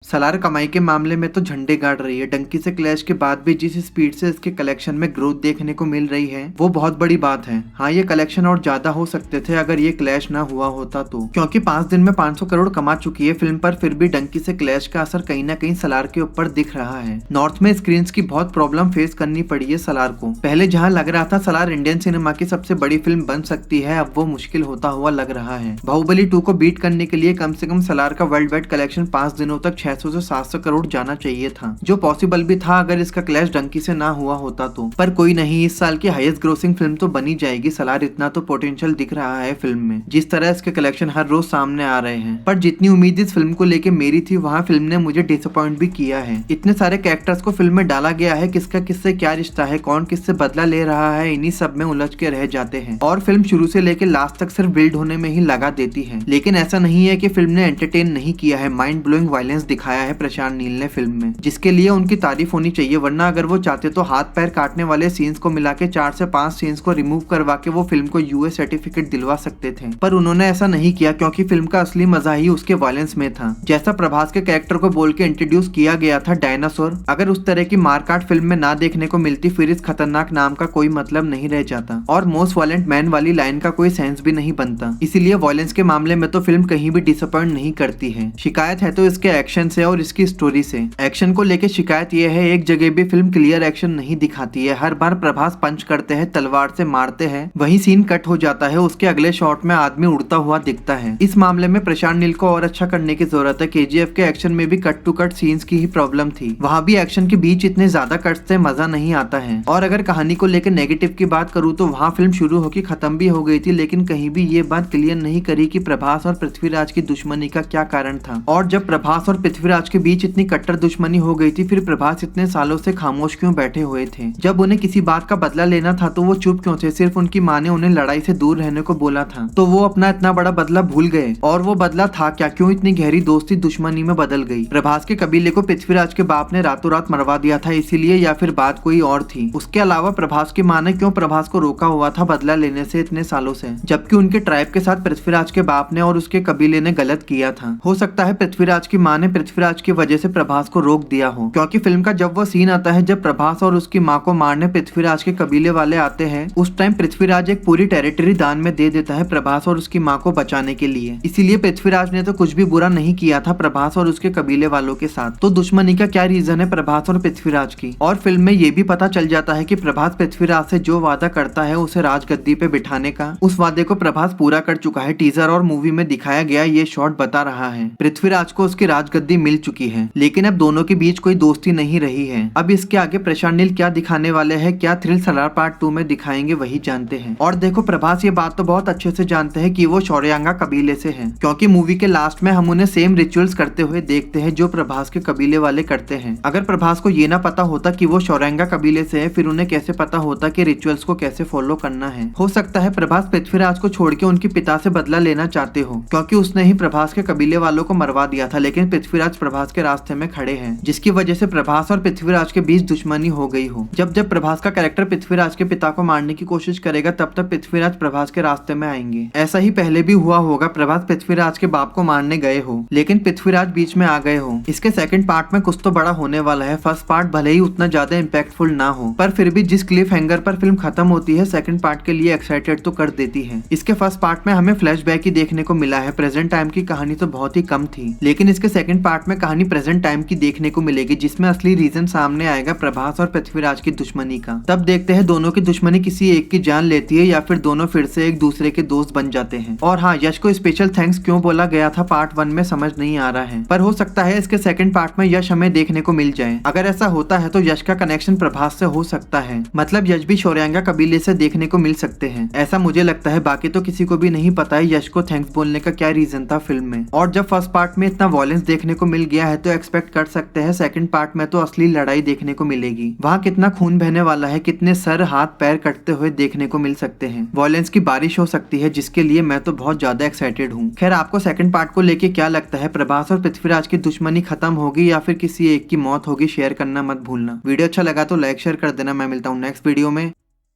सलार कमाई के मामले में तो झंडे गाड़ रही है। डंकी से क्लैश के बाद भी जिस स्पीड से इसके कलेक्शन में ग्रोथ देखने को मिल रही है वो बहुत बड़ी बात है। हाँ, ये कलेक्शन और ज्यादा हो सकते थे अगर ये क्लैश ना हुआ होता तो, क्योंकि 5 दिन में 500 करोड़ कमा चुकी है फिल्म, पर फिर भी डंकी से क्लैश का असर कहीं ना कहीं सलार के ऊपर दिख रहा है। नॉर्थ में स्क्रीन की बहुत प्रॉब्लम फेस करनी पड़ी है सलार को। पहले जहाँ लग रहा था सलार इंडियन सिनेमा की सबसे बड़ी फिल्म बन सकती है, अब वो मुश्किल होता हुआ लग रहा है। बाहुबली 2 को बीट करने के लिए कम से कम सलार का वर्ल्ड वाइड कलेक्शन 5 दिनों तक 600 से 700 करोड़ जाना चाहिए था, जो पॉसिबल भी था अगर इसका क्लैश डंकी से ना हुआ होता तो। पर कोई नहीं, इस साल की हाईएस्ट ग्रोसिंग फिल्म तो बनी जाएगी सलार। इतना तो पोटेंशियल दिख रहा है फिल्म में, जिस तरह इसके कलेक्शन हर रोज सामने आ रहे हैं। पर जितनी उम्मीद इस फिल्म को लेके मेरी थी, वहाँ फिल्म ने मुझे डिसअपॉइंट भी किया है। इतने सारे कैरेक्टर्स को फिल्म में डाला गया है, किसका किससे क्या रिश्ता है, कौन किससे बदला ले रहा है, इन्हीं सब में उलझ के रह जाते हैं और फिल्म शुरू से लेकर लास्ट तक सिर्फ बिल्ड होने में ही लगा देती है। लेकिन ऐसा नहीं है कि फिल्म ने एंटरटेन नहीं किया है। माइंड ब्लोइंग वायलेंस दिखाया है प्रशांत नील ने फिल्म में, जिसके लिए उनकी तारीफ होनी चाहिए। वरना अगर वो चाहते तो हाथ पैर काटने वाले सीन्स को मिला के 4 से 5 सीन्स को रिमूव करवा के वो फिल्म को यूएस सर्टिफिकेट दिलवा सकते थे, पर उन्होंने ऐसा नहीं किया क्योंकि फिल्म का असली मजा ही उसके वायलेंस में था। जैसा प्रभास के कैरेक्टर को बोल के इंट्रोड्यूस किया गया था डायनासोर, अगर उस तरह की मारकाट फिल्म में ना देखने को मिलती फिर इस खतरनाक नाम का कोई मतलब नहीं रह जाता और मोस्ट वायलेंट मैन वाली लाइन का कोई सेंस भी नहीं बनता। इसीलिए वायलेंस के मामले में तो फिल्म कहीं भी डिसअपॉइंट नहीं करती है। शिकायत है तो इसके एक्शन से और इसकी स्टोरी से। एक्शन को लेके शिकायत यह है, एक जगह भी फिल्म क्लियर एक्शन नहीं दिखाती है। हर बार प्रभास पंच करते हैं, तलवार से मारते हैं, वही सीन कट हो जाता है, उसके अगले शॉट में आदमी उड़ता हुआ दिखता है। इस मामले में प्रशांत नील को और अच्छा करने की जरूरत है। केजीएफ के एक्शन में भी कट टू कट सीन्स की ही प्रॉब्लम थी, वहाँ भी एक्शन के बीच इतने ज्यादा कट्स से मजा नहीं आता है। और अगर कहानी को लेकर नेगेटिव की बात करूँ तो वहाँ फिल्म शुरू होकर खत्म भी हो गई थी, लेकिन कहीं भी ये बात क्लियर नहीं करी कि प्रभास और पृथ्वीराज की दुश्मनी का क्या कारण था। और जब प्रभास और पृथ्वीराज के बीच इतनी कट्टर दुश्मनी हो गई थी, फिर प्रभास इतने सालों से खामोश क्यों बैठे हुए थे? जब उन्हें किसी बात का बदला लेना था तो वो चुप क्यों थे? सिर्फ उनकी माँ ने उन्हें लड़ाई से दूर रहने को बोला था तो वो अपना इतना बड़ा बदला भूल गए। और वो बदला था क्या? क्यों इतनी गहरी दोस्ती दुश्मनी में बदल गई? प्रभास के कबीले को पृथ्वीराज के बाप ने रातों रात मरवा दिया था इसीलिए, या फिर बात कोई और थी? उसके अलावा प्रभास की माँ ने क्यों प्रभास को रोका हुआ था बदला लेने से इतने सालों से, जबकि उनके ट्राइब के साथ पृथ्वीराज के बाप ने और उसके कबीले ने गलत किया था? हो सकता है पृथ्वीराज की माँ ने पृथ्वीराज की वजह से प्रभास को रोक दिया हो, क्योंकि फिल्म का जब वो सीन आता है जब प्रभास और उसकी माँ को मारने पृथ्वीराज के कबीले वाले आते हैं, उस टाइम पृथ्वीराज एक पूरी टेरिटरी दान में दे देता है प्रभास और उसकी माँ को बचाने के लिए। इसीलिए पृथ्वीराज ने तो कुछ भी बुरा नहीं किया था प्रभास और उसके कबीले वालों के साथ। तो दुश्मनी का क्या रीजन है प्रभास और पृथ्वीराज की? और फिल्म में ये भी पता चल जाता है कि प्रभास पृथ्वीराज से जो वादा करता है उसे राजगद्दी पे बिठाने का, उस वादे को प्रभास पूरा कर चुका है। टीजर और मूवी में दिखाया गया ये शॉट बता रहा है पृथ्वीराज को उसकी राजगद्दी मिल चुकी है, लेकिन अब दोनों के बीच कोई दोस्ती नहीं रही है। अब इसके आगे प्रशांत नील क्या दिखाने वाले हैं, क्या थ्रिल सलार पार्ट 2 में दिखाएंगे, वही जानते हैं। और देखो, प्रभास ये बात तो बहुत अच्छे से जानते हैं कि वो शौर्यांगा कबीले से हैं, क्योंकि मूवी के लास्ट में हम उन्हें सेम रिचुअल्स करते हुए देखते हैं जो प्रभास के कबीले वाले करते हैं। अगर प्रभास को ये ना पता होता कि वो शौर्यांगा कबीले से है, फिर उन्हें कैसे पता होता कि रिचुअल्स को कैसे फॉलो करना है? हो सकता है प्रभास पृथ्वीराज को छोड़ के उनके पिता से बदला लेना चाहते हो, क्योंकि उसने ही प्रभास के कबीले वालों को मरवा दिया था, लेकिन पृथ्वीराज प्रभास के रास्ते में खड़े हैं, जिसकी वजह से प्रभास और पृथ्वीराज के बीच दुश्मनी हो गई हो। जब जब प्रभास का कैरेक्टर पृथ्वीराज के पिता को मारने की कोशिश करेगा तब तक पृथ्वीराज प्रभास के रास्ते में आएंगे। ऐसा ही पहले भी हुआ होगा, प्रभास पृथ्वीराज के बाप को मारने गए हो लेकिन पृथ्वीराज बीच में आ गए हो। इसके सेकंड पार्ट में कुछ तो बड़ा होने वाला है। फर्स्ट पार्ट भले ही उतना ज्यादा इम्पैक्टफुल ना हो, पर फिर भी जिस क्लिफ हैंगर पर फिल्म खत्म होती है सेकंड पार्ट के लिए एक्साइटेड तो कर देती है। इसके फर्स्ट पार्ट में हमें फ्लैशबैक ही देखने को मिला है, प्रेजेंट टाइम की कहानी तो बहुत ही कम थी, लेकिन इसके सेकंड पार्ट में कहानी प्रेजेंट टाइम की देखने को मिलेगी, जिसमें असली रीजन सामने आएगा प्रभास और पृथ्वीराज की दुश्मनी का। तब देखते हैं दोनों की दुश्मनी किसी एक की जान लेती है या फिर दोनों फिर से एक दूसरे के दोस्त बन जाते हैं। और हाँ, यश को स्पेशल थैंक्स क्यों बोला गया था पार्ट 1 में समझ नहीं आ रहा है, पर हो सकता है इसके सेकंड पार्ट में यश हमें देखने को मिल जाए। अगर ऐसा होता है तो यश का कनेक्शन प्रभास से हो सकता है, मतलब यश भी शौर्यांगा कबीले से देखने को मिल सकते हैं, ऐसा मुझे लगता है। बाकी तो किसी को भी नहीं पता है यश को थैंक्स बोलने का क्या रीजन था फिल्म में। और जब फर्स्ट पार्ट में इतना वॉयलेंस देखने को मिल गया है तो एक्सपेक्ट कर सकते हैं सेकंड पार्ट में तो असली लड़ाई देखने को मिलेगी। वहाँ कितना खून बहने वाला है, कितने सर हाथ पैर कटते हुए देखने को मिल सकते हैं, वॉयलेंस की बारिश हो सकती है, जिसके लिए मैं तो बहुत ज्यादा एक्साइटेड हूँ। खैर, आपको सेकंड पार्ट को लेके क्या लगता है? प्रभास और पृथ्वीराज की दुश्मनी खत्म होगी या फिर किसी एक की मौत होगी? शेयर करना मत भूलना। वीडियो अच्छा लगा तो लाइक शेयर कर देना। मैं मिलता हूँ नेक्स्ट वीडियो में।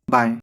बाय।